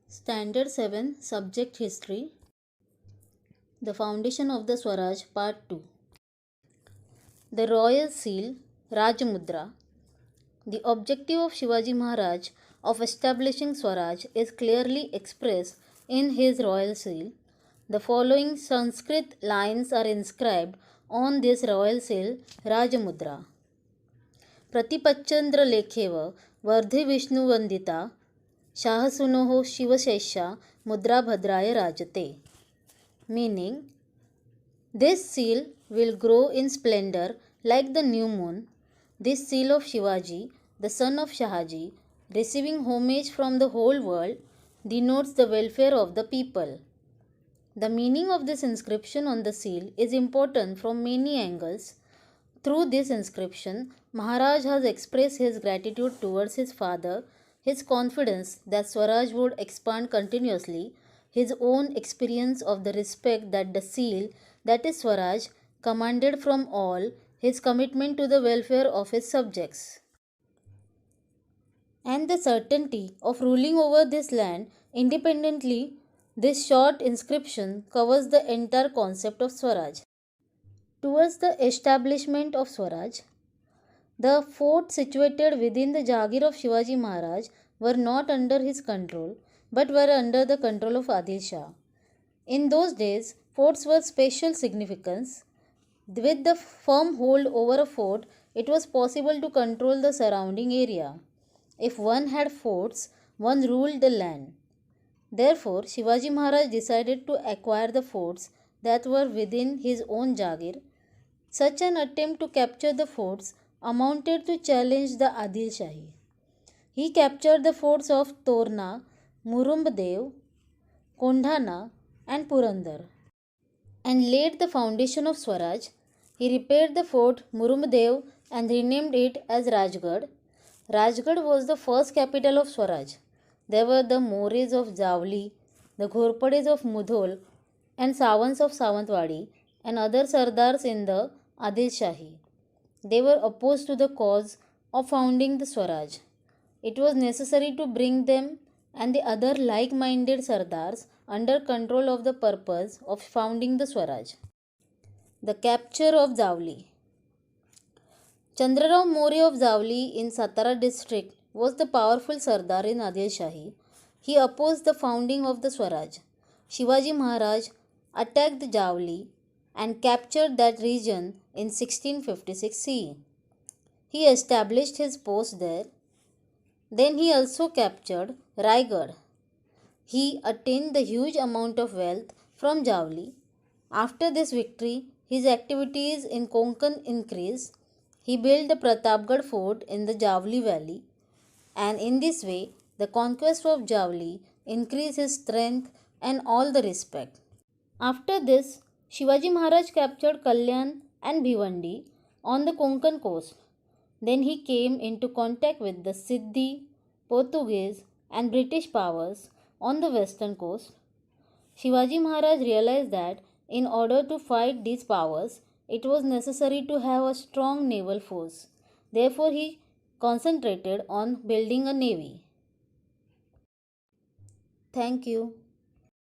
Standard 7 Subject History. The Foundation of the Swaraj Part 2. The Royal Seal Rajamudra. The objective of Shivaji Maharaj of establishing Swaraj is clearly expressed in his Royal Seal. The following Sanskrit lines are inscribed on this Royal Seal Rajamudra. प्रतिपच्चंद्र लेखेव वर्धे विष्णुवंदिता शाहसुनो शिवशैषा Mudra भद्राय राजते. Meaning, this seal will grow in splendor like the new moon. This seal of Shivaji, the son of Shahaji, receiving homage from the whole world, denotes the welfare of the people. The meaning of this inscription on the seal is important from many angles. Through this inscription, Maharaj has expressed his gratitude towards his father, his confidence that Swaraj would expand continuously, his own experience of the respect that the seal, that is Swaraj, commanded from all, his commitment to the welfare of his subjects, and the certainty of ruling over this land independently. This short inscription covers the entire concept of Swaraj. Towards the establishment of Swaraj, the forts situated within the Jagir of Shivaji Maharaj were not under his control but were under the control of Adil Shah. In those days, forts were special significance. With the firm hold over a fort, it was possible to control the surrounding area. If one had forts, one ruled the land. Therefore, Shivaji Maharaj decided to acquire the forts that were within his own Jagir. Such an attempt to capture the forts amounted to challenge the Adil Shahi. He captured the forts of Torna, Murumbdev, Kondhana, and Purandar, and laid the foundation of Swaraj. He repaired the fort Murumbdev and renamed it as Rajgarh. Rajgarh was the first capital of Swaraj. There were the Mores of Javli, the Ghorpades of Mudhol, and Sawants of Sawantwadi, and other Sardars in the Adil Shahi. They were opposed to the cause of founding the Swaraj. It was necessary to bring them and the other like-minded Sardars under control of the purpose of founding the Swaraj. The capture of Javli. Chandrarao More of Javli in Satara district was the powerful Sardar in Adil Shahi. He opposed the founding of the Swaraj. Shivaji Maharaj attacked Javli and captured that region in 1656 CE. He established his post there. Then he also captured Raigad. He attained the huge amount of wealth from Javli. After this victory, his activities in Konkan increased. He built the Pratapgarh fort in the Javli valley, and in this way, the conquest of Javli increased his strength and all the respect. After this, Shivaji Maharaj captured Kalyan and Bhivandi on the Konkan coast. Then he came into contact with the Siddhi, Portuguese, and British powers on the western coast. Shivaji Maharaj realized that in order to fight these powers, it was necessary to have a strong naval force. Therefore, he concentrated on building a navy. Thank you.